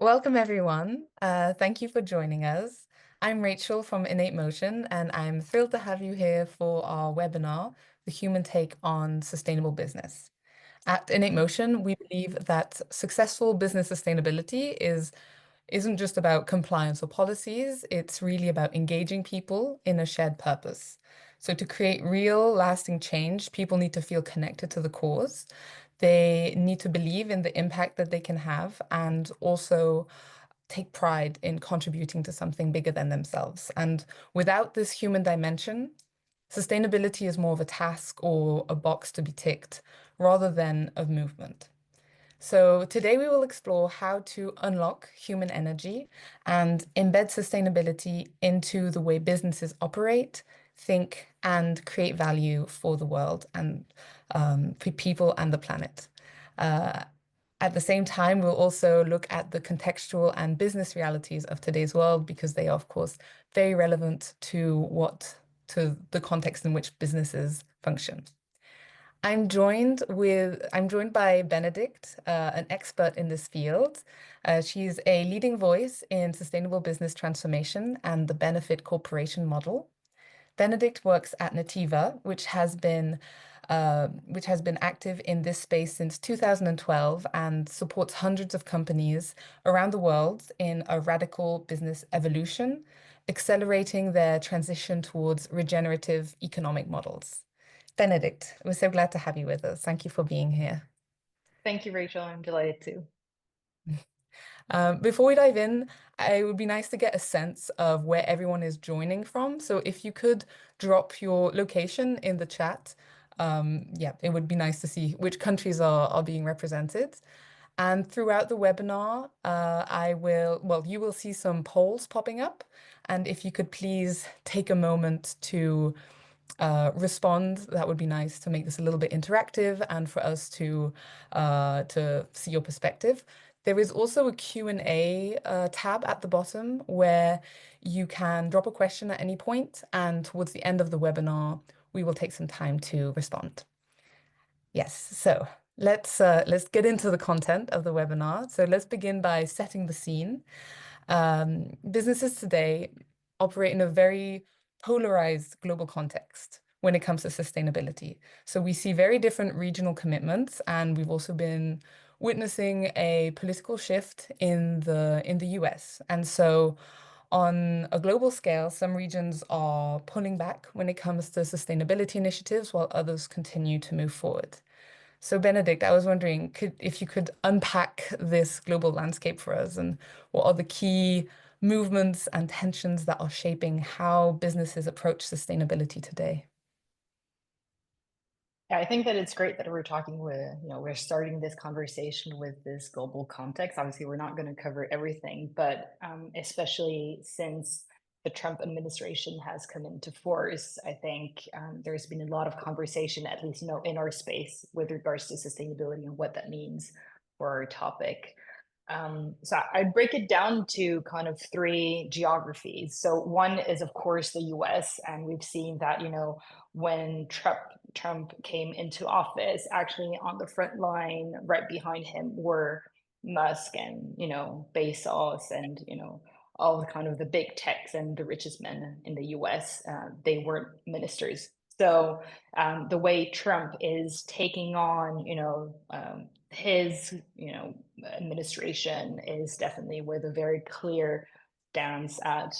Welcome, everyone. Thank you for joining us. I'm Rachel from Innate Motion, and I'm thrilled to have you here for our webinar, The Human Take on Sustainable Business. At Innate Motion, we believe that successful business sustainability isn't just about compliance or policies, it's really about engaging people in a shared purpose. So to create real lasting change, people need to feel connected to the cause. They need to believe in the impact that they can have and also take pride in contributing to something bigger than themselves. And without this human dimension, sustainability is more of a task or a box to be ticked rather than a movement. So today we will explore how to unlock human energy and embed sustainability into the way businesses operate, think, and create value for the world and for people and the planet. Uh, at the same time, we'll also look at the contextual and business realities of today's world because they are, of course, very relevant to the context in which businesses function. I'm joined by Bénédicte, an expert in this field. She's a leading voice in sustainable business transformation and the benefit corporation model. Bénédicte works at NATIVA, which has been active in this space since 2012 and supports hundreds of companies around the world in a radical business evolution, accelerating their transition towards regenerative economic models. Bénédicte, we're so glad to have you with us. Thank you for being here. Thank you, Rachel. I'm delighted to. Before we dive in, it would be nice to get a sense of where everyone is joining from. So if you could drop your location in the chat, yeah, it would be nice to see which countries are being represented. And throughout the webinar, you will see some polls popping up. And if you could please take a moment to respond, that would be nice to make this a little bit interactive and for us to see your perspective. There is also a Q&A tab at the bottom where you can drop a question at any point, and towards the end of the webinar, we will take some time to respond. Yes, so let's get into the content of the webinar. So let's begin by setting the scene. Businesses today operate in a very polarized global context when it comes to sustainability. So we see very different regional commitments, and we've also been witnessing a political shift in the US. And so on a global scale, some regions are pulling back when it comes to sustainability initiatives, while others continue to move forward. So Bénédicte, I was wondering if you could unpack this global landscape for us and what are the key movements and tensions that are shaping how businesses approach sustainability today? Yeah, I think that it's great that we're starting this conversation with this global context. Obviously, we're not going to cover everything, but especially since the Trump administration has come into force, I think there's been a lot of conversation, at least, in our space with regards to sustainability and what that means for our topic. So I'd break it down to kind of three geographies. So one is, of course, the US, and we've seen that, when Trump came into office, actually on the front line, right behind him were Musk and, Bezos and, all the kind of the big techs and the richest men in the US. They weren't ministers. So the way Trump is taking on, his, administration is definitely with a very clear stance at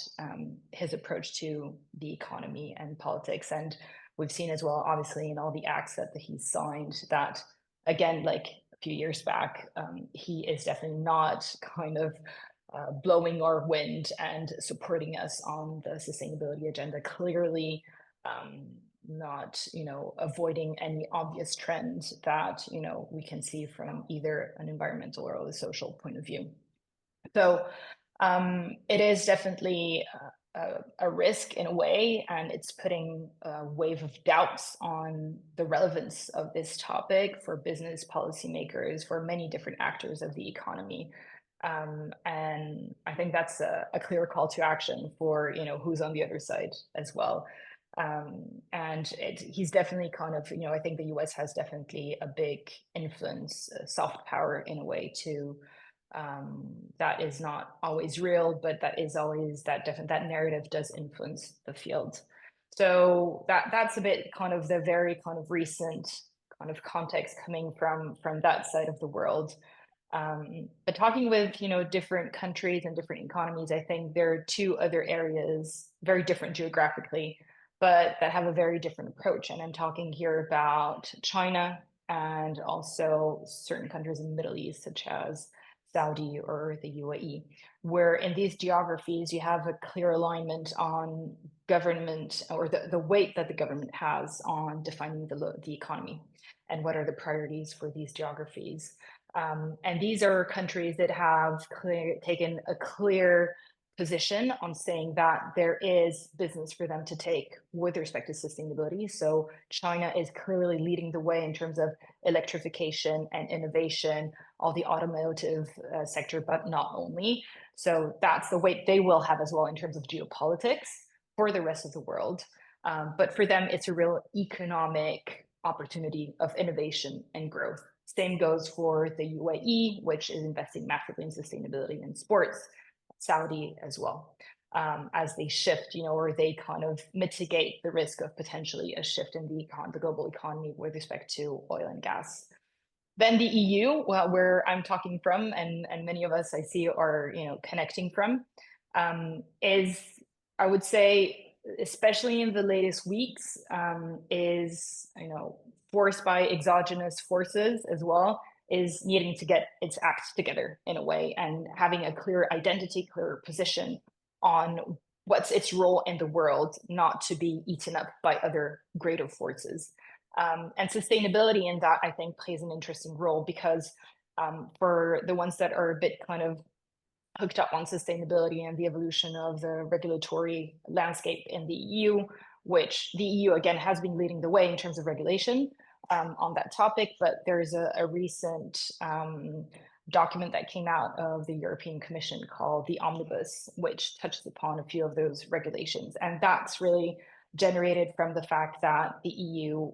his approach to the economy and politics. And we've seen as well, obviously, in all the acts that he signed, that again, like a few years back, he is definitely not kind of blowing our wind and supporting us on the sustainability agenda. Clearly, not avoiding any obvious trends that we can see from either an environmental or a social point of view. So it is definitely a risk in a way, and it's putting a wave of doubts on the relevance of this topic for business policymakers, for many different actors of the economy. And I think that's a clear call to action for who's on the other side as well. And he's definitely kind of, I think the US has definitely a big influence, soft power in a way to That is not always real, but that is always that narrative does influence the field. So that's a bit kind of the very kind of recent kind of context coming from that side of the world. But talking with different countries and different economies, I think there are two other areas very different geographically, but that have a very different approach. And I'm talking here about China and also certain countries in the Middle East, such as Saudi or the UAE, where in these geographies you have a clear alignment on government or the weight that the government has on defining the economy and what are the priorities for these geographies. And these are countries that have taken a clear position on saying that there is business for them to take with respect to sustainability. So China is clearly leading the way in terms of electrification and innovation, all the automotive sector, but not only. So that's the weight they will have as well in terms of geopolitics for the rest of the world. But for them, it's a real economic opportunity of innovation and growth. Same goes for the UAE, which is investing massively in sustainability and sports, Saudi as well, as they shift, or they kind of mitigate the risk of potentially a shift in the global economy with respect to oil and gas. Then the EU, where I'm talking from, and many of us I see are connecting from, is, I would say, especially in the latest weeks, is forced by exogenous forces as well, is needing to get its act together in a way and having a clear identity, clear position on what's its role in the world, not to be eaten up by other greater forces. And sustainability in that, I think, plays an interesting role because for the ones that are a bit kind of hooked up on sustainability and the evolution of the regulatory landscape in the EU, which the EU, again, has been leading the way in terms of regulation on that topic. But there's a recent document that came out of the European Commission called the Omnibus, which touches upon a few of those regulations. And that's really generated from the fact that the EU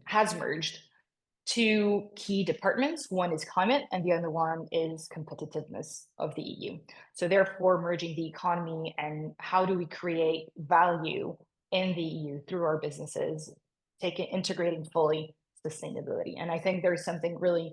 has merged two key departments. One is climate, and the other one is competitiveness of the EU. So therefore, merging the economy and how do we create value in the EU through our businesses, integrating fully sustainability. And I think there's something really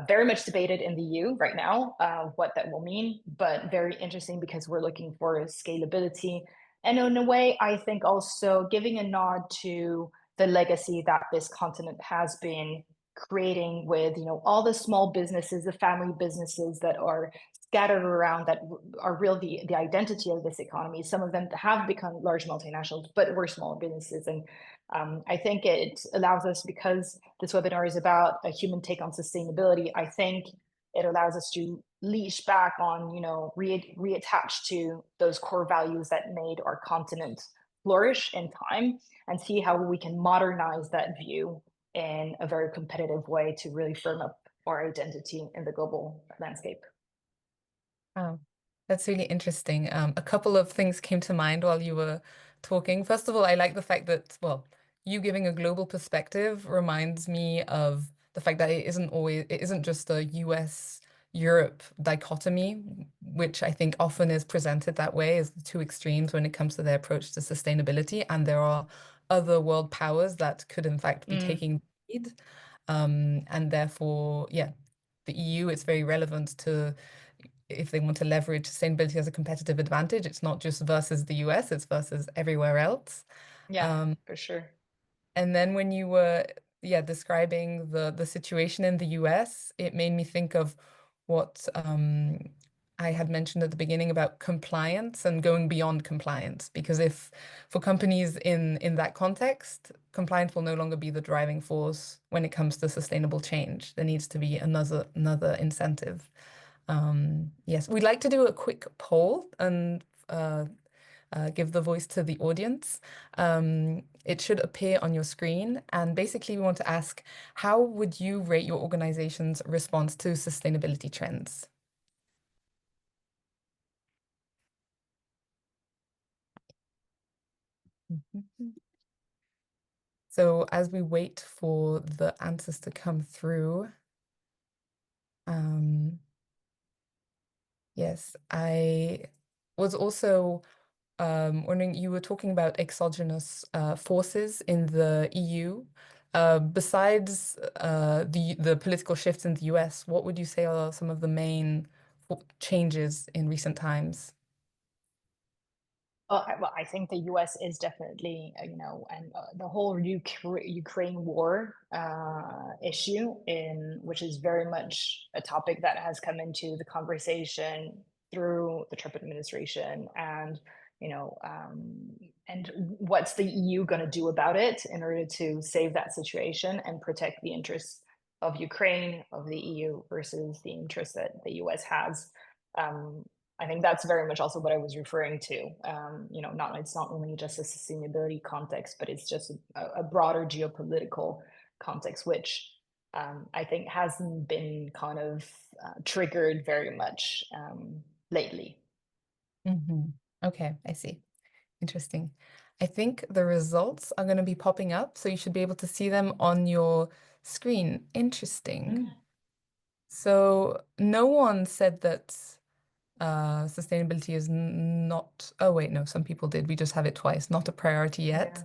very much debated in the EU right now, what that will mean, but very interesting because we're looking for scalability. And in a way, I think also giving a nod to the legacy that this continent has been creating with all the small businesses, the family businesses that are scattered around, that are really the identity of this economy. Some of them have become large multinationals, but we're small businesses. And I think it allows us, because this webinar is about a human take on sustainability, I think it allows us to leash back on, reattach to those core values that made our continent flourish in time, and see how we can modernize that view in a very competitive way to really firm up our identity in the global landscape. Wow, that's really interesting. A couple of things came to mind while you were talking. First of all, I like the fact that, well, you giving a global perspective reminds me of the fact that it isn't just a US Europe dichotomy, which I think often is presented that way as the two extremes when it comes to their approach to sustainability. And there are other world powers that could, in fact, be taking the lead. And therefore, yeah, the EU, it's very relevant to, if they want to leverage sustainability as a competitive advantage, it's not just versus the US, it's versus everywhere else. Yeah, for sure. And then when you were, yeah, describing the situation in the US, it made me think of what I had mentioned at the beginning about compliance and going beyond compliance. Because if for companies in that context, compliance will no longer be the driving force when it comes to sustainable change. There needs to be another incentive. Yes, we'd like to do a quick poll and give the voice to the audience. It should appear on your screen. And basically, we want to ask, how would you rate your organization's response to sustainability trends? So as we wait for the answers to come through, Um, yes, I was also wondering, you were talking about exogenous forces in the EU. Besides the political shifts in the US, what would you say are some of the main changes in recent times? Well, I think the U.S. is definitely, and the whole Ukraine war issue, in which is very much a topic that has come into the conversation through the Trump administration, and and what's the EU going to do about it in order to save that situation and protect the interests of Ukraine, of the EU versus the interests that the U.S. has. Um, I think that's very much also what I was referring to. Not it's not only just a sustainability context, but it's just a broader geopolitical context, which I think hasn't been kind of triggered very much lately. Hmm. Okay, I see. Interesting. I think the results are going to be popping up, so you should be able to see them on your screen. Interesting. Mm. So no one said that sustainability is not, oh wait, no, some people did. We just have it twice, not a priority yet. Yeah.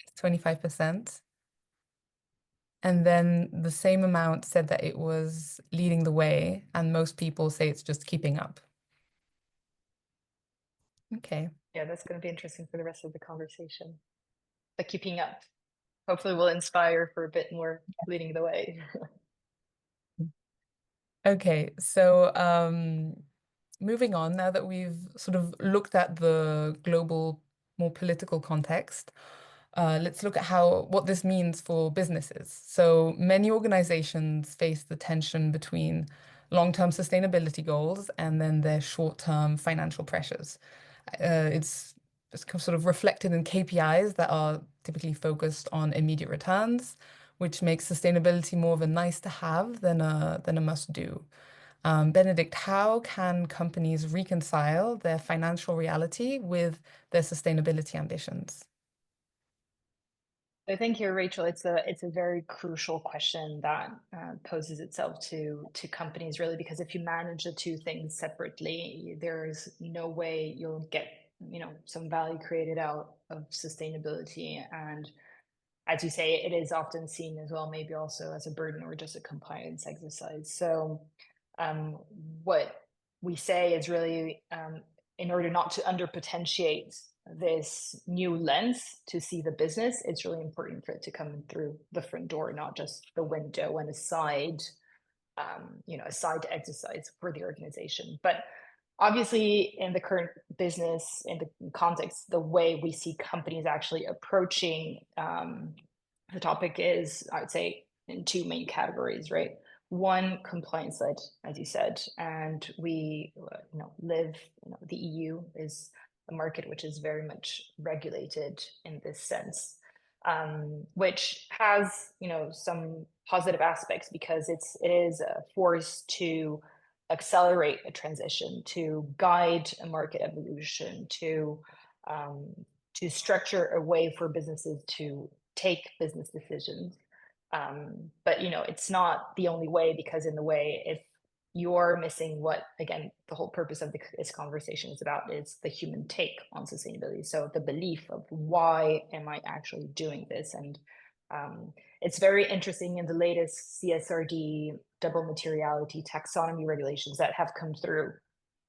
It's 25%. And then the same amount said that it was leading the way, and most people say it's just keeping up. Okay. Yeah, that's going to be interesting for the rest of the conversation. But keeping up, hopefully, will inspire for a bit more leading the way. Okay, so moving on, now that we've sort of looked at the global, more political context, let's look at what this means for businesses. So many organizations face the tension between long-term sustainability goals and then their short-term financial pressures. It's sort of reflected in KPIs that are typically focused on immediate returns, which makes sustainability more of a nice to have than a must do. Bénédicte, how can companies reconcile their financial reality with their sustainability ambitions? I think here, Rachel, it's a very crucial question that poses itself to companies, really, because if you manage the two things separately, there's no way you'll get some value created out of sustainability. And as you say, it is often seen as well, maybe also as a burden or just a compliance exercise. So, um, what we say is really, in order not to underpotentiate this new lens to see the business, it's really important for it to come through the front door, not just the window and a side exercise for the organization. But obviously, in the current business, in the context, the way we see companies actually approaching the topic is, I would say, in two main categories, right? One, compliance led, as you said, and we, live. The EU is a market which is very much regulated in this sense, which has, some positive aspects because it is a force to accelerate a transition, to guide a market evolution, um, to structure a way for businesses to take business decisions. But it's not the only way, because in the way, if you're missing what, again, the whole purpose of this conversation is about, is the human take on sustainability. So the belief of why am I actually doing this? And it's very interesting in the latest CSRD double materiality taxonomy regulations that have come through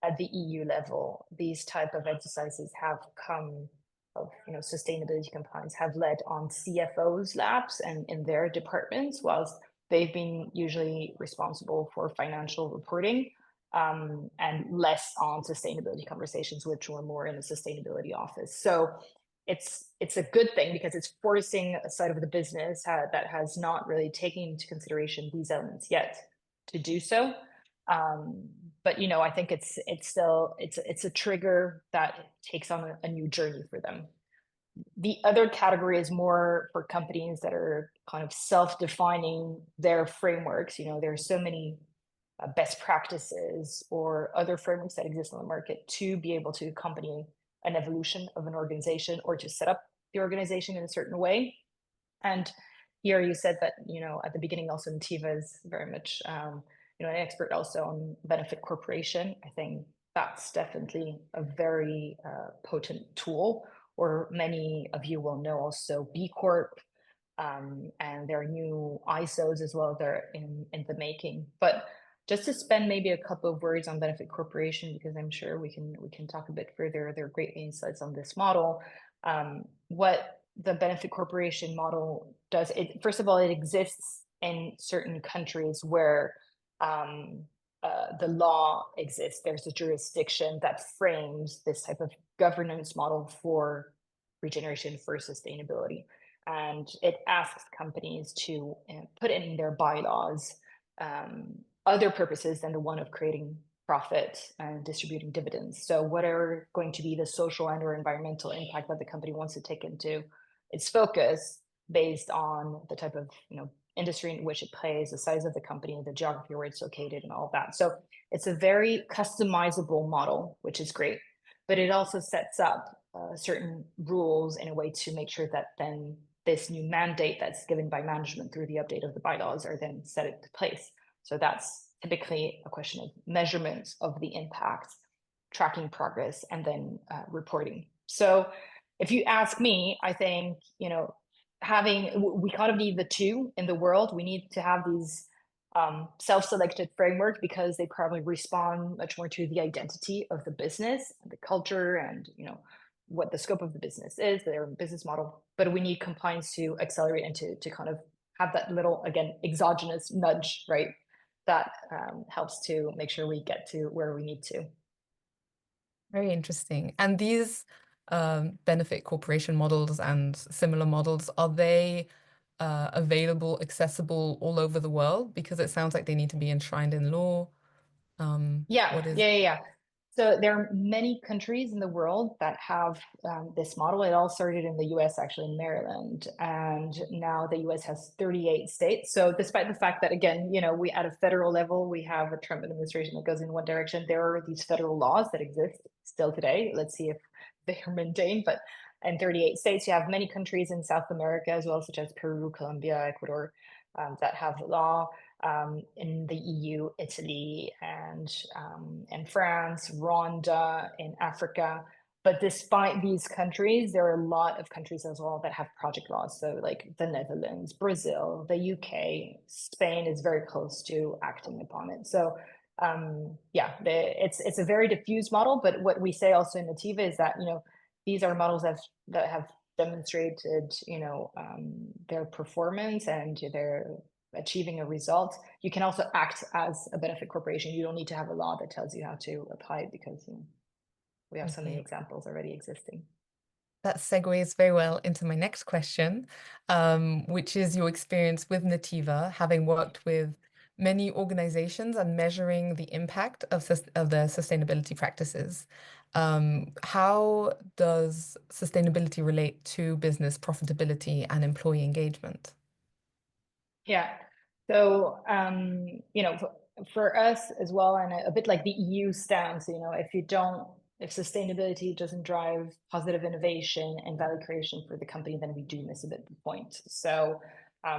at the EU level. These type of exercises have come of sustainability compliance have led on CFOs labs and in their departments, whilst they've been usually responsible for financial reporting, and less on sustainability conversations, which were more in a sustainability office. So it's a good thing because it's forcing a side of the business that has not really taken into consideration these elements yet to do so. But I think it's still it's a trigger that takes on a new journey for them. The other category is more for companies that are kind of self-defining their frameworks. There are so many best practices or other frameworks that exist on the market to be able to accompany an evolution of an organization or to set up the organization in a certain way. And here you said that, at the beginning, also NATIVA is very much an expert also on benefit corporation. I think that's definitely a very potent tool. Or many of you will know also B Corp, and there are new ISOs as well. They're in the making. But just to spend maybe a couple of words on benefit corporation, because I'm sure we can talk a bit further. There are great insights on this model. What the benefit corporation model does, it first of all, it exists in certain countries where the law exists. There's a jurisdiction that frames this type of governance model for regeneration, for sustainability. And it asks companies to put in their bylaws other purposes than the one of creating profit and distributing dividends. So what are going to be the social and or environmental impact that the company wants to take into its focus based on the type of industry in which it plays, the size of the company, the geography where it's located, and all of that. So it's a very customizable model, which is great, but it also sets up certain rules in a way to make sure that then this new mandate that's given by management through the update of the bylaws are then set into place. So that's typically a question of measurement of the impact, tracking progress, and then reporting. So if you ask me, I think, we kind of need the two in the world. We need to have these self-selected framework because they probably respond much more to the identity of the business, the culture, and what the scope of the business is, their business model. But we need compliance to accelerate and to kind of have that little, again, exogenous nudge, right? That helps to make sure we get to where we need to. Very interesting. And these benefit corporation models and similar models, are they available, accessible all over the world? Because it sounds like they need to be enshrined in law. Yeah. So there are many countries in the world that have this model. It all started in the US, actually in Maryland, and now the US has 38 states. So despite the fact that, again, we at a federal level, we have a Trump administration that goes in one direction, there are these federal laws that exist still today. Let's see if they are maintained. But in 38 states, you have many countries in South America as well, such as Peru, Colombia, Ecuador, that have law. In the EU, Italy, and France, Rwanda, in Africa. But despite these countries, there are a lot of countries as well that have project laws. So like the Netherlands, Brazil, the UK, Spain is very close to acting upon it. So it's a very diffuse model. But what we say also in NATIVA is that these are models that have demonstrated their performance and their achieving a result. You can also act as a benefit corporation. You don't need to have a law that tells you how to apply it because we have so many examples already existing. That segues very well into my next question, which is your experience with NATIVA, having worked with many organizations and measuring the impact of their sustainability practices. How does sustainability relate to business profitability and employee engagement? Yeah. So, for us as well, and a bit like the EU stance, if sustainability doesn't drive positive innovation and value creation for the company, then we do miss a bit the point. So,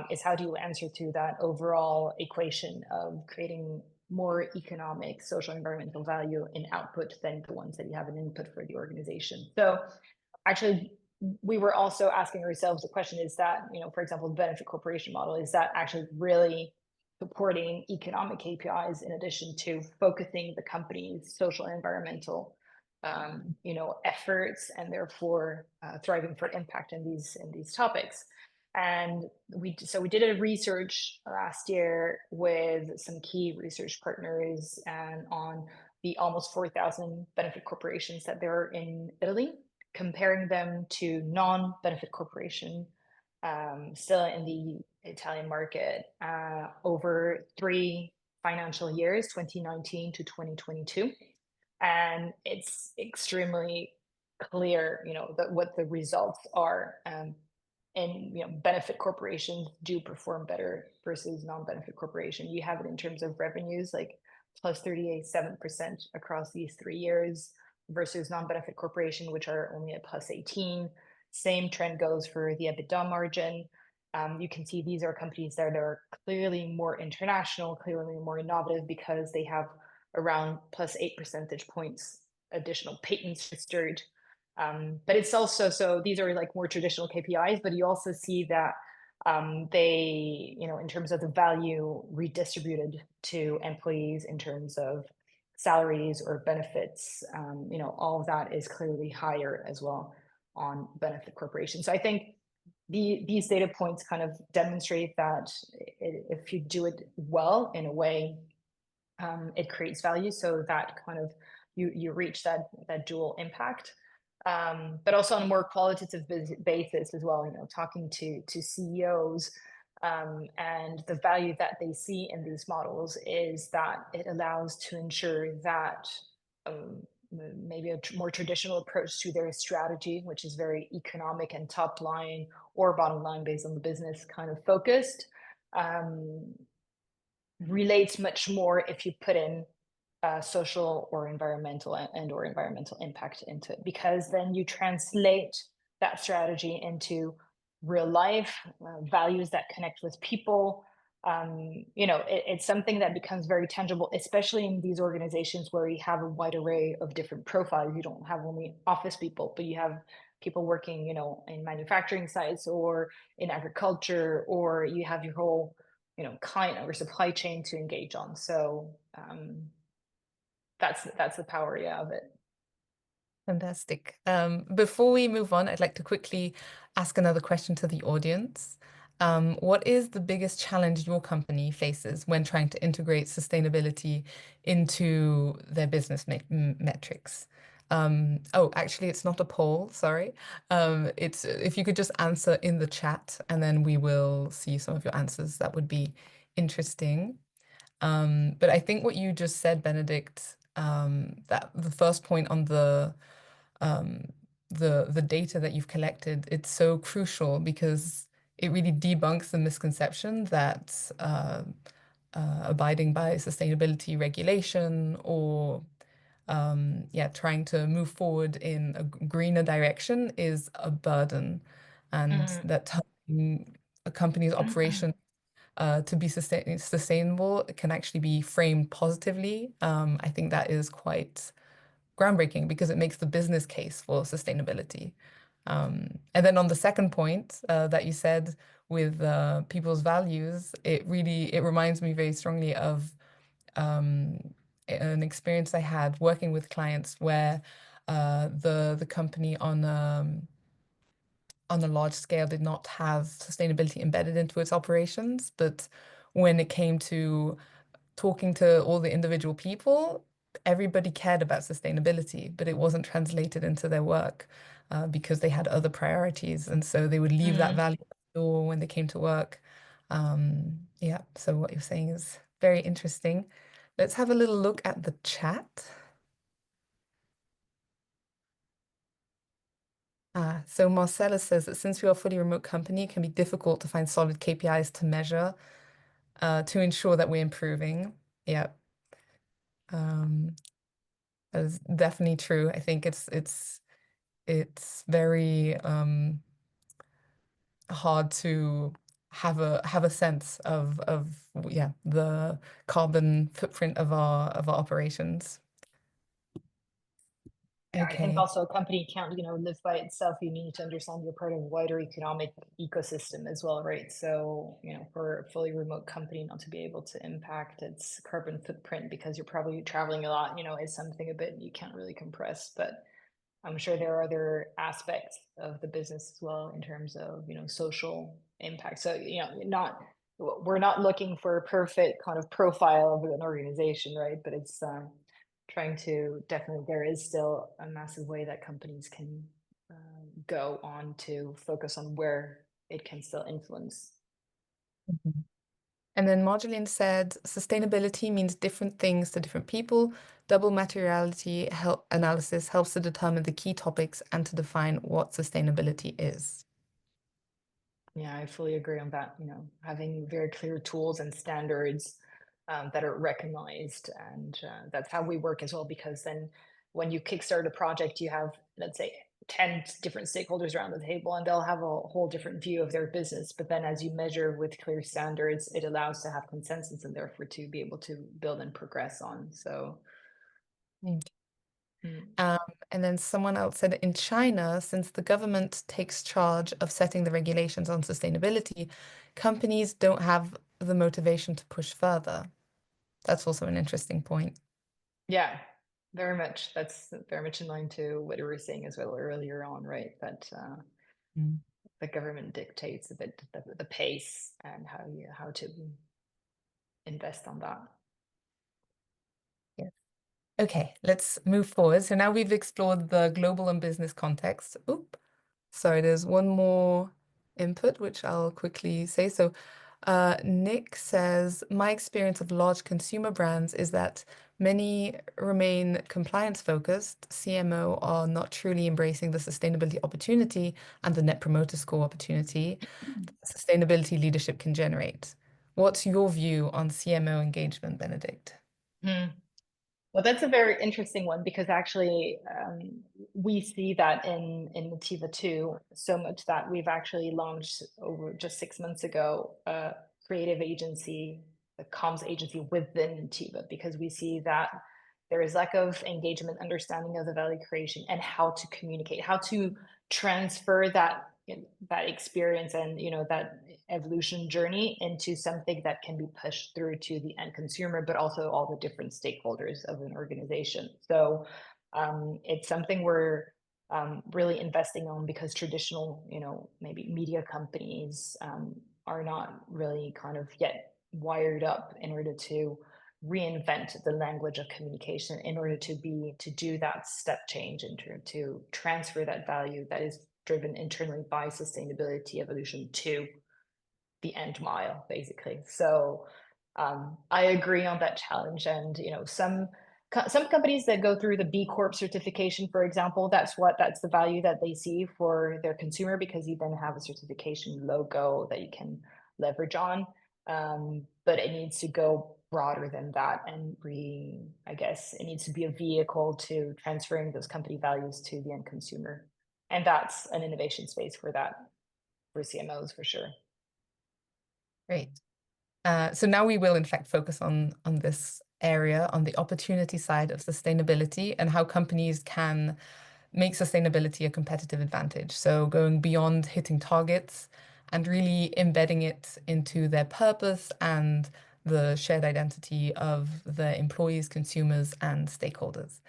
it's how do you answer to that overall equation of creating more economic, social, environmental value in output than the ones that you have an input for the organization. So, actually, we were also asking ourselves the question is that, for example, the benefit corporation model, is that actually really supporting economic KPIs in addition to focusing the company's social and environmental, efforts, and therefore thriving for impact in these topics. And we did a research last year with some key research partners and on the almost 4,000 benefit corporations that there are in Italy, comparing them to non-benefit corporation still in the Italian market over 3 financial years, 2019 to 2022. And it's extremely clear, that what the results are. And benefit corporations do perform better versus non-benefit corporation. You have it in terms of revenues, like plus 38.7% across these 3 years, versus non-benefit corporation, which are only at plus 18. Same trend goes for the EBITDA margin. You can see these are companies that are clearly more international, clearly more innovative because they have around plus 8 percentage points additional patents registered. But it's also, so these are like more traditional KPIs, but you also see that they, in terms of the value redistributed to employees in terms of salaries or benefits, all of that is clearly higher as well on benefit corporations. So I think these data points kind of demonstrate that if you do it well in a way, it creates value. So that kind of you reach that dual impact, but also on a more qualitative basis as well. Talking to CEOs, and the value that they see in these models is that it allows to ensure that maybe a more traditional approach to their strategy, which is very economic and top line or bottom line based on the business kind of focused, relates much more if you put in social or environmental or environmental impact into it, because then you translate that strategy into real life values that connect with people. It's something that becomes very tangible, especially in these organizations where you have a wide array of different profiles. You don't have only office people, but you have people working, in manufacturing sites or in agriculture, or you have your whole, client or supply chain to engage on. So that's the power, yeah, of it. Fantastic. Before we move on, I'd like to quickly ask another question to the audience. What is the biggest challenge your company faces when trying to integrate sustainability into their business metrics? Oh, actually, it's not a poll, sorry. It's if you could just answer in the chat and then we will see some of your answers. That would be interesting. But I think what you just said, Benedict, that the first point on um, the data that you've collected, it's so crucial because it really debunks the misconception that abiding by sustainability regulation or yeah, trying to move forward in a greener direction is a burden, and Mm. that a company's operation to be sustainable can actually be framed positively. I think that is quite groundbreaking because it makes the business case for sustainability. And then on the second point that you said with people's values, it reminds me very strongly of an experience I had working with clients where the company on a large scale did not have sustainability embedded into its operations, but when it came to talking to all the individual people, everybody cared about sustainability, but it wasn't translated into their work because they had other priorities. And so they would leave that Mm. value at the door when they came to work. Yeah, so what you're saying is very interesting. Let's have a little look at the chat. So Marcella says that since we are a fully remote company, it can be difficult to find solid KPIs to measure to ensure that we're improving. Yeah. Um, that is definitely true. I think it's very hard to have a sense of yeah, the carbon footprint of our operations. Yeah, I think Okay. also a company can't, live by itself. You need to understand you're part of a wider economic ecosystem as well, right? So, for a fully remote company not to be able to impact its carbon footprint because you're probably traveling a lot, is something a bit you can't really compress. But I'm sure there are other aspects of the business as well in terms of, social impact. So, not we're not looking for a perfect kind of profile of an organization, right? But it's trying to definitely, there is still a massive way that companies can go on to focus on where it can still influence. Mhm. And then Marjolaine said, sustainability means different things to different people. Double materiality analysis helps to determine the key topics and to define what sustainability is. Yeah, I fully agree on that. Having very clear tools and standards that are recognized, and that's how we work as well. Because then, when you kickstart a project, you have, let's say, 10 different stakeholders around the table, and they'll have a whole different view of their business. But then as you measure with clear standards, it allows to have consensus and therefore to be able to build and progress on. So Mm. mm, Um, and then someone else said in China, since the government takes charge of setting the regulations on sustainability, companies don't have the motivation to push further. That's also an interesting point. yeah, very much. That's very much in line to what you were saying as well earlier on, right? That Mm. the government dictates a bit the pace and how to invest on that. Yes. Okay, let's move forward. So now we've explored the global and business context. Oop. Sorry, there's one more input, which I'll quickly say. So, Nick says, my experience of large consumer brands is that many remain compliance focused. CMO are not truly embracing the sustainability opportunity and the net promoter score opportunity that sustainability leadership can generate. What's your view on CMO engagement, Benedict? Hmm. Well, that's a very interesting one because actually we see that in NATIVA too, so much that we've actually launched over just 6 months ago a creative agency, a comms agency within NATIVA, because we see that there is lack of engagement, understanding of the value creation, and how to communicate, how to transfer that experience and that evolution journey into something that can be pushed through to the end consumer, but also all the different stakeholders of an organization. So it's something we're really investing on because traditional, maybe media companies are not really kind of yet wired up in order to reinvent the language of communication in order to do that step change to transfer that value that is driven internally by sustainability evolution to the end mile, basically. So I agree on that challenge. And some companies that go through the B Corp certification, for example, that's the value that they see for their consumer because you then have a certification logo that you can leverage on. But it needs to go broader than that, and I guess it needs to be a vehicle to transferring those company values to the end consumer. And that's an innovation space for that, for CMOs for sure. Great. So now we will in fact focus on this area, on the opportunity side of sustainability and how companies can make sustainability a competitive advantage. So going beyond hitting targets and really embedding it into their purpose and the shared identity of the employees, consumers, and stakeholders.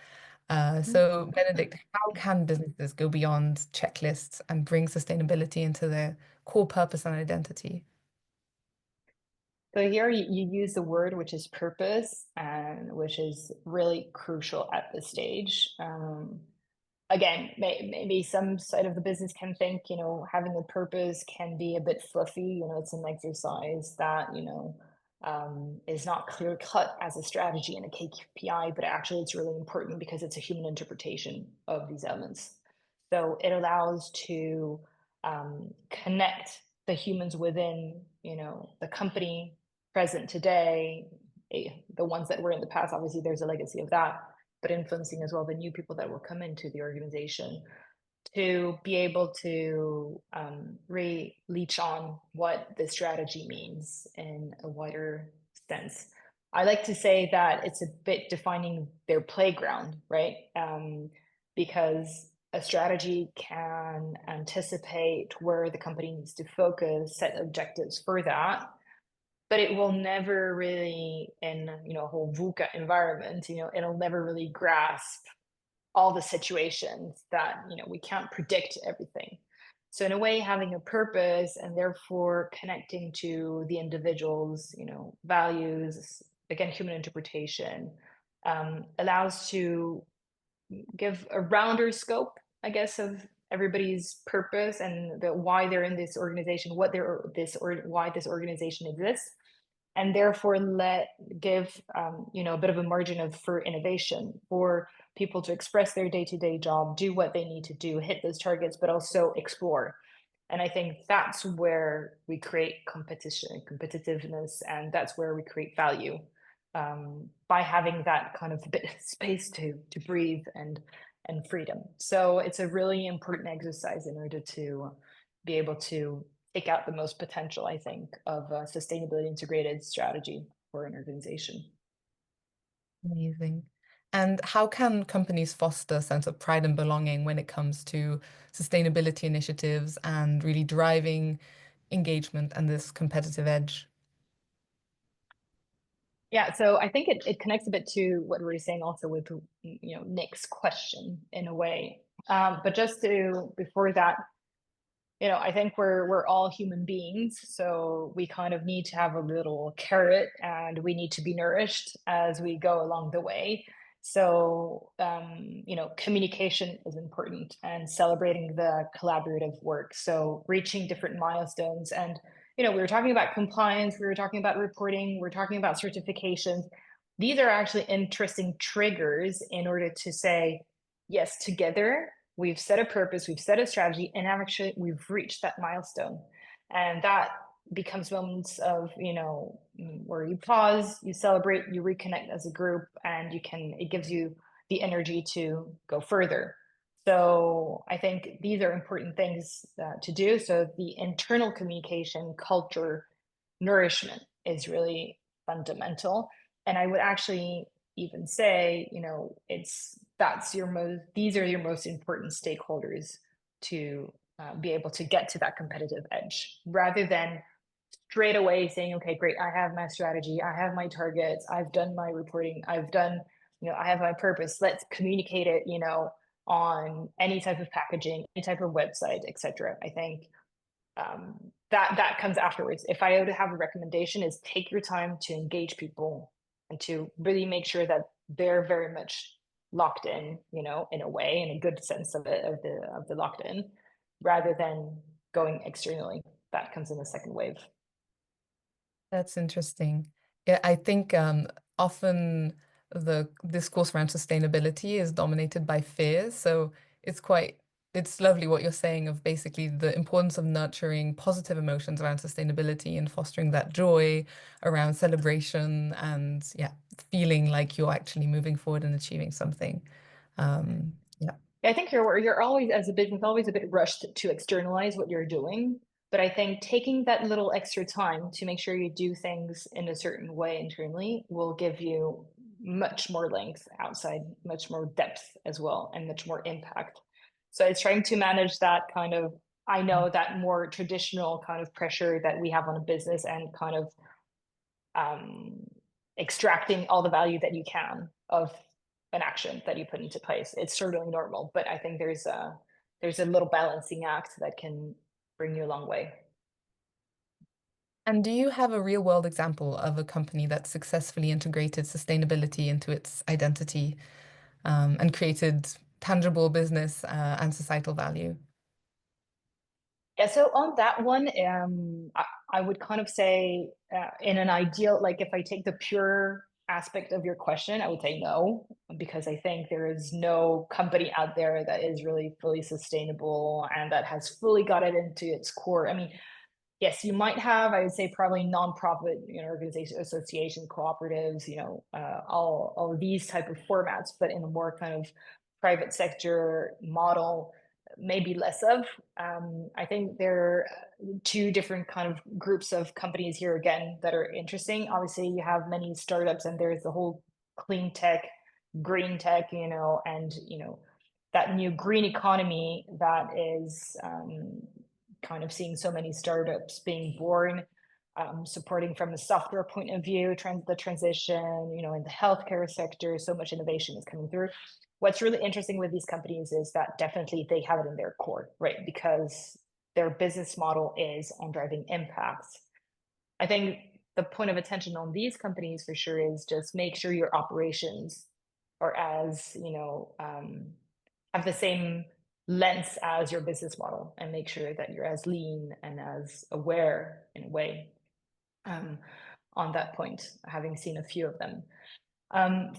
So Benedict, how can businesses go beyond checklists and bring sustainability into their core purpose and identity? So here you use the word which is purpose, and which is really crucial at this stage. Again, maybe some side of the business can think, having a purpose can be a bit fluffy. It's an exercise that, is not clear cut as a strategy and a KPI, but actually it's really important because it's a human interpretation of these elements. So it allows to connect the humans within, the company present today, the ones that were in the past. Obviously, there's a legacy of that, but influencing as well the new people that will come into the organization to be able to leech on what the strategy means in a wider sense. I like to say that it's a bit defining their playground, right? Because a strategy can anticipate where the company needs to focus, set objectives for that, but it will never really, in a whole VUCA environment, it'll never really grasp all the situations that we can't predict everything. So in a way, having a purpose and therefore connecting to the individual's values, again, human interpretation, allows to give a rounder scope, I guess, of everybody's purpose and why they're in this organization, why this organization exists, and therefore give a bit of a margin for innovation, for people to express their day-to-day job, do what they need to do, hit those targets, but also explore. And I think that's where we create competitiveness, and that's where we create value, by having that kind of bit of space to breathe and and freedom. So it's a really important exercise in order to be able to take out the most potential, I think, of a sustainability integrated strategy for an organization. Amazing. And how can companies foster a sense of pride and belonging when it comes to sustainability initiatives and really driving engagement and this competitive edge? Yeah, so I think it connects a bit to what we were saying also with Nick's question in a way. But just to before that, I think we're all human beings, so we kind of need to have a little carrot, and we need to be nourished as we go along the way. So, communication is important and celebrating the collaborative work. So, reaching different milestones. And, we were talking about compliance, we were talking about reporting, we're talking about certifications. These are actually interesting triggers in order to say, yes, together we've set a purpose, we've set a strategy, and actually we've reached that milestone. And that becomes moments of, where you pause, you celebrate, you reconnect as a group, and it gives you the energy to go further. So I think these are important things to do. So the internal communication, culture, nourishment is really fundamental. And I would actually even say, these are your most important stakeholders to be able to get to that competitive edge, rather than straight away saying, okay, great, I have my strategy, I have my targets, I've done my reporting, I have my purpose. Let's communicate it, on any type of packaging, any type of website, etc. I think that comes afterwards. If I were to have a recommendation, is take your time to engage people and to really make sure that they're very much locked in, in a way, in a good sense of it, of the locked in, rather than going externally. That comes in the second wave. That's interesting. Yeah, I think often the discourse around sustainability is dominated by fears. So it's quite, it's lovely what you're saying of basically the importance of nurturing positive emotions around sustainability and fostering that joy around celebration and yeah, feeling like you're actually moving forward and achieving something. Yeah. I think you're always, as a business, always a bit rushed to externalize what you're doing. But I think taking that little extra time to make sure you do things in a certain way internally will give you much more length outside, much more depth as well, and much more impact. So it's trying to manage that kind of, I know that more traditional kind of pressure that we have on a business, and kind of um, extracting all the value that you can of an action that you put into place. It's certainly normal, but I think there's a little balancing act that can bring you a long way. And do you have a real world example of a company that successfully integrated sustainability into its identity and created tangible business and societal value? Yeah, so on that one, I would kind of say, in an ideal, like if I take the pure aspect of your question, I would say no, because I think there is no company out there that is really fully sustainable and that has fully got it into its core. I mean, yes, you might have, I would say, probably nonprofit, organization, association, cooperatives, all of these type of formats, but in a more kind of private sector model, maybe less of. I think there are two different kind of groups of companies here again that are interesting. Obviously, you have many startups, and there's the whole clean tech, green tech, and that new green economy that is kind of seeing so many startups being born, supporting from a software point of view, the transition, in the healthcare sector, so much innovation is coming through. What's really interesting with these companies is that definitely they have it in their core, right? Because their business model is on driving impacts. I think the point of attention on these companies for sure is just make sure your operations are as, have the same lens as your business model, and make sure that you're as lean and as aware in a way, on that point, having seen a few of them.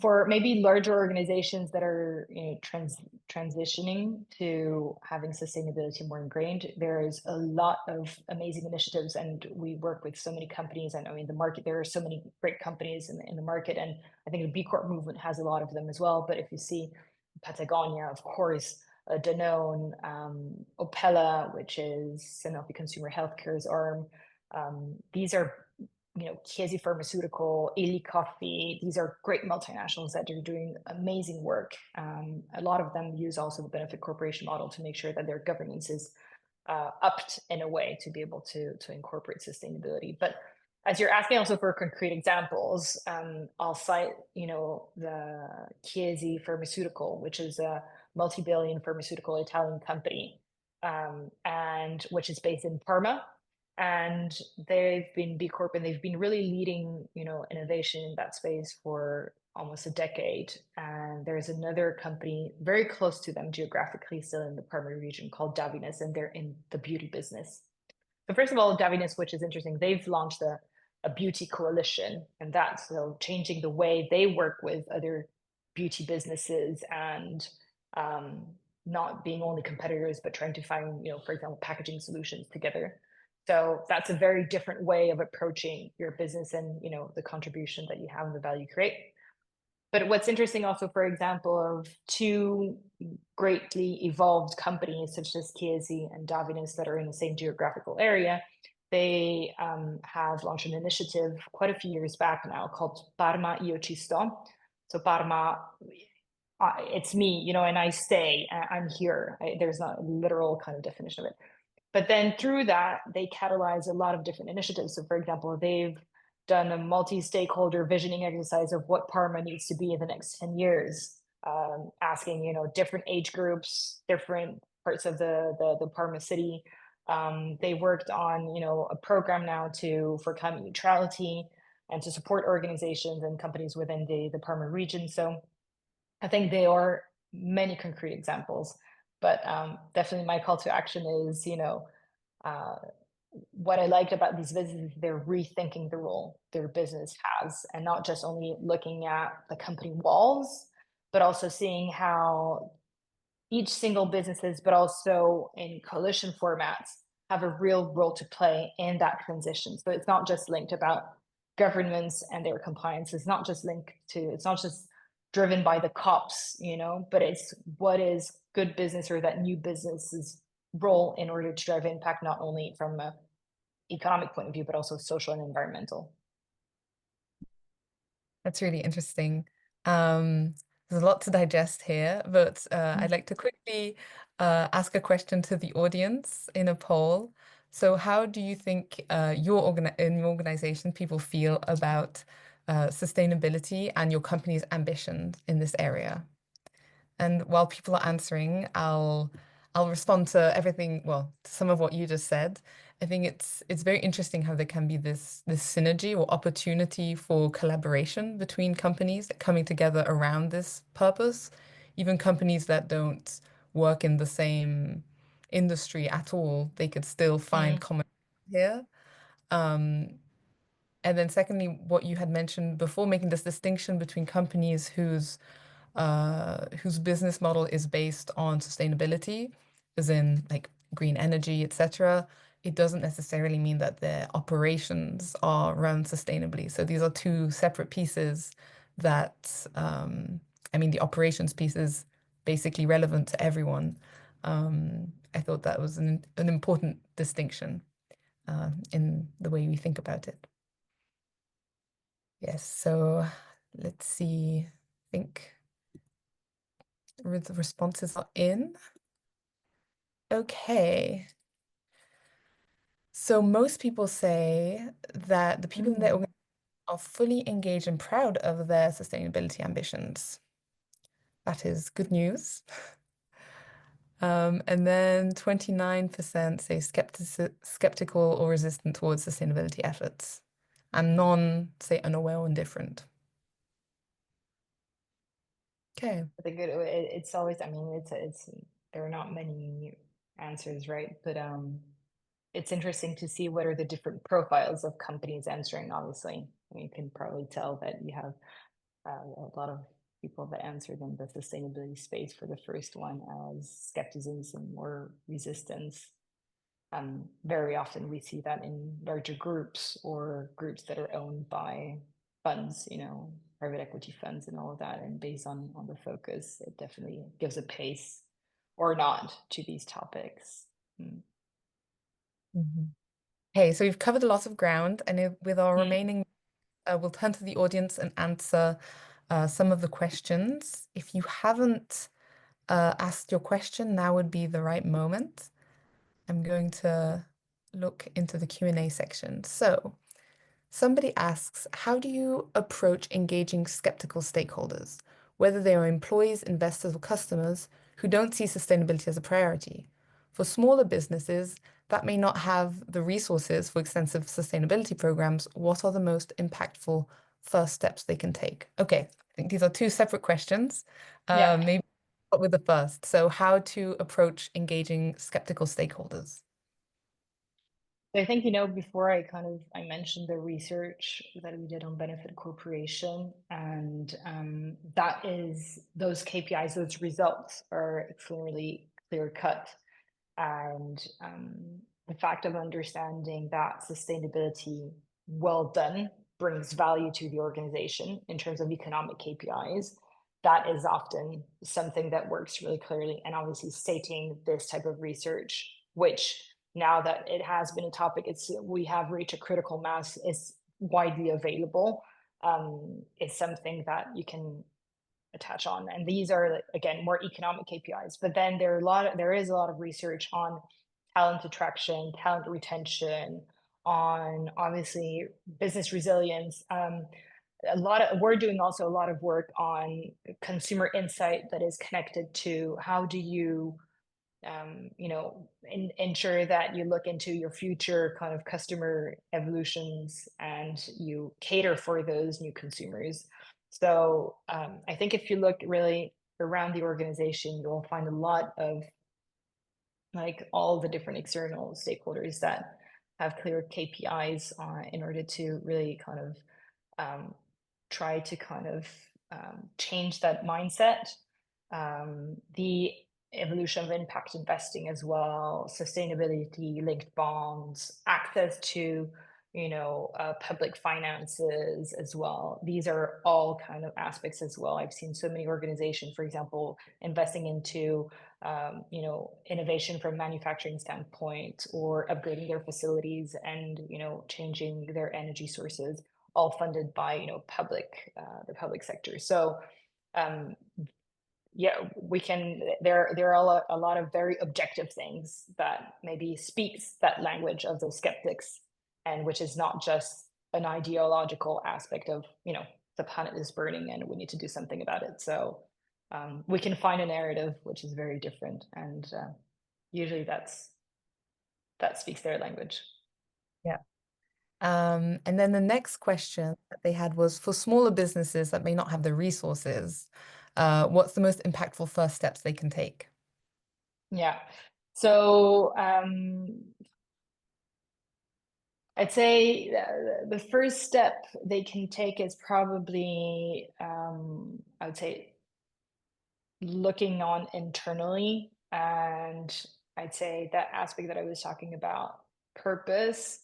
For maybe larger organizations that are transitioning to having sustainability more ingrained, there's a lot of amazing initiatives, and we work with so many companies. And I mean, the market, there are so many great companies in the market, and I think the B Corp movement has a lot of them as well. But if you see Patagonia, of course, Danone, Opella, which is Sanofi Consumer Healthcare's arm. These are, Chiesi Pharmaceutical, Eli Coffee. These are great multinationals that are doing amazing work. A lot of them use also the benefit corporation model to make sure that their governance is upped in a way to be able to incorporate sustainability. But as you're asking also for concrete examples, I'll cite, the Chiesi Pharmaceutical, which is a multi-billion pharmaceutical Italian company, and which is based in Parma. And they've been B Corp, and they've been really leading, innovation in that space for almost a decade. And there's another company very close to them geographically, still in the Parma region, called Davines, and they're in the beauty business. So first of all, Davines, which is interesting, they've launched a beauty coalition, and that's so changing the way they work with other beauty businesses, and not being only competitors, but trying to find, for example, packaging solutions together. So that's a very different way of approaching your business and, the contribution that you have and the value you create. But what's interesting also, for example, of two greatly evolved companies such as Chiesi and Davines that are in the same geographical area, they have launched an initiative quite a few years back now called Parma Io Ci Sto. So Parma, it's me, and I stay, I'm here. There's not a literal kind of definition of it. But then through that, they catalyze a lot of different initiatives. So for example, they've done a multi-stakeholder visioning exercise of what Parma needs to be in the next 10 years, asking, different age groups, different parts of the Parma city. They worked on, a program now for climate neutrality and to support organizations and companies within the Parma region. So I think there are many concrete examples, but definitely my call to action is, what I liked about these businesses, they're rethinking the role their business has, and not just only looking at the company walls, but also seeing how each single businesses, but also in coalition formats, have a real role to play in that transition. So it's not just linked about governments and their compliance. It's not just driven by the cops, but it's what is good business or that new business's role in order to drive impact, not only from an economic point of view, but also social and environmental. That's really interesting. There's a lot to digest here, but I'd like to quickly ask a question to the audience in a poll. So how do you think in your organization people feel about sustainability and your company's ambitions in this area? And while people are answering, I'll respond to everything, well, to some of what you just said. I think it's very interesting how there can be this synergy or opportunity for collaboration between companies coming together around this purpose. Even companies that don't work in the same industry at all, they could still find common here. And then secondly, what you had mentioned before, making this distinction between companies whose business model is based on sustainability, as in like green energy, etc. It doesn't necessarily mean that their operations are run sustainably. So these are two separate pieces that, the operations piece is basically relevant to everyone. I thought that was an important distinction in the way we think about it. Yes, so let's see. I think the responses are in. Okay. So most people say that the people in their organization are fully engaged and proud of their sustainability ambitions. That is good news. And then 29% say skeptical or resistant towards sustainability efforts, and none say unaware or indifferent. Okay. I think it's always, it's there are not many answers, right? But it's interesting to see what are the different profiles of companies answering, obviously. You can probably tell that you have a lot of people that answered in the sustainability space for the first one as skepticism or resistance. Very often we see that in larger groups or groups that are owned by funds, private equity funds and all of that. And based on the focus, it definitely gives a pace or not to these topics. Mm. Mhm. Okay, so we've covered a lot of ground, and with our Mm. remaining, we'll turn to the audience and answer some of the questions. If you haven't asked your question, now would be the right moment. I'm going to look into the Q&A section. So, somebody asks, how do you approach engaging skeptical stakeholders, whether they are employees, investors, or customers who don't see sustainability as a priority? For smaller businesses that may not have the resources for extensive sustainability programs, what are the most impactful first steps they can take? Okay, I think these are two separate questions. Yeah. Maybe start with the first. So, how to approach engaging skeptical stakeholders? I think, before I mentioned the research that we did on Benefit Corporation, and that is those KPIs, those results are clearly clear cut. And the fact of understanding that sustainability well done brings value to the organization in terms of economic KPIs. That is often something that works really clearly. And obviously, stating this type of research, which now that it has been a topic, we have reached a critical mass, is widely available. It's something that you can attach on. And these are, again, more economic KPIs. But then there is a lot of research on talent attraction, talent retention, on obviously business resilience. We're doing also a lot of work on consumer insight that is connected to how do you ensure that you look into your future kind of customer evolutions and you cater for those new consumers. So I think if you look really around the organization, you'll find a lot of like all the different external stakeholders that have clear KPIs in order to really kind of try to kind of change that mindset. The evolution of impact investing as well, sustainability linked bonds, access to public finances as well. These are all kind of aspects as well. I've seen so many organizations, for example, investing into innovation from manufacturing standpoint or upgrading their facilities and changing their energy sources, all funded by the public sector. So yeah, we can. There are a lot of very objective things that maybe speaks that language of those skeptics, and which is not just an ideological aspect of the planet is burning and we need to do something about it. So we can find a narrative which is very different, and usually that speaks their language. Yeah. And then the next question that they had was for smaller businesses that may not have the resources, what's the most impactful first steps they can take? Yeah. So I'd say the first step they can take is probably, I would say, looking on internally. And I'd say that aspect that I was talking about, purpose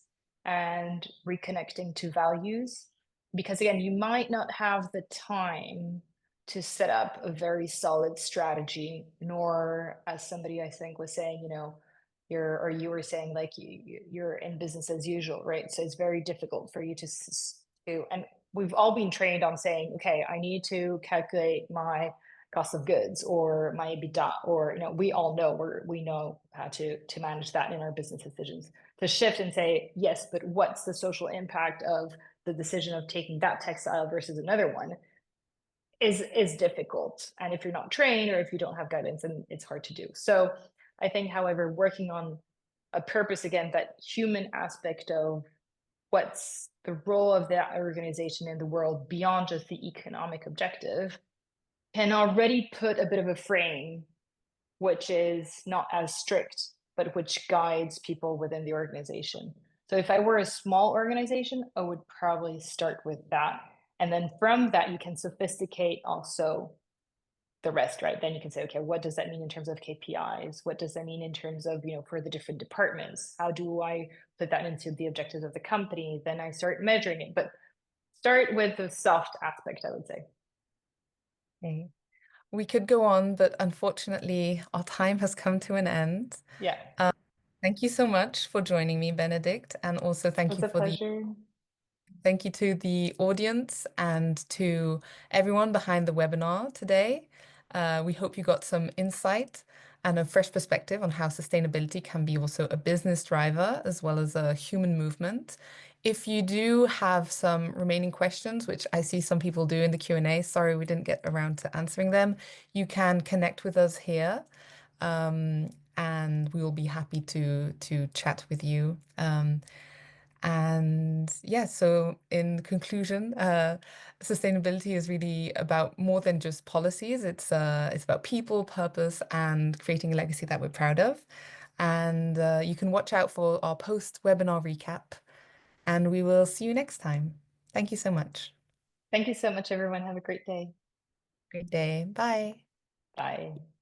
and reconnecting to values. Because again, you might not have the time to set up a very solid strategy, nor, as somebody I think was saying, you were saying like you're in business as usual, right? So it's very difficult for you and we've all been trained on saying, okay, I need to calculate my cost of goods or my EBITDA, or we all know we know how to manage that in our business decisions. To shift and say, yes, but what's the social impact of the decision of taking that textile versus another one is difficult. And if you're not trained or if you don't have guidance, then it's hard to do. So I think, however, working on a purpose, again, that human aspect of what's the role of that organization in the world beyond just the economic objective, can already put a bit of a frame which is not as strict, but which guides people within the organization. So if I were a small organization, I would probably start with that. And then from that, you can sophisticate also the rest, right? Then you can say, okay, what does that mean in terms of KPIs? What does that mean in terms of, for the different departments? How do I put that into the objectives of the company? Then I start measuring it. But start with the soft aspect, I would say. Okay. We could go on, but unfortunately, our time has come to an end. Yeah, Um, Thank you so much for joining me, Benedict, and also it was a pleasure. thank you to the audience and to everyone behind the webinar today. We hope you got some insight and a fresh perspective on how sustainability can be also a business driver as well as a human movement. If you do have some remaining questions, which I see some people do in the Q&A, sorry we didn't get around to answering them, you can connect with us here, and we will be happy to chat with you. And yeah, so in conclusion, sustainability is really about more than just policies. It's about people, purpose, and creating a legacy that we're proud of. And you can watch out for our post-webinar recap, and we will see you next time. Thank you so much. Thank you so much, everyone. Have a great day. Great day. Bye. Bye.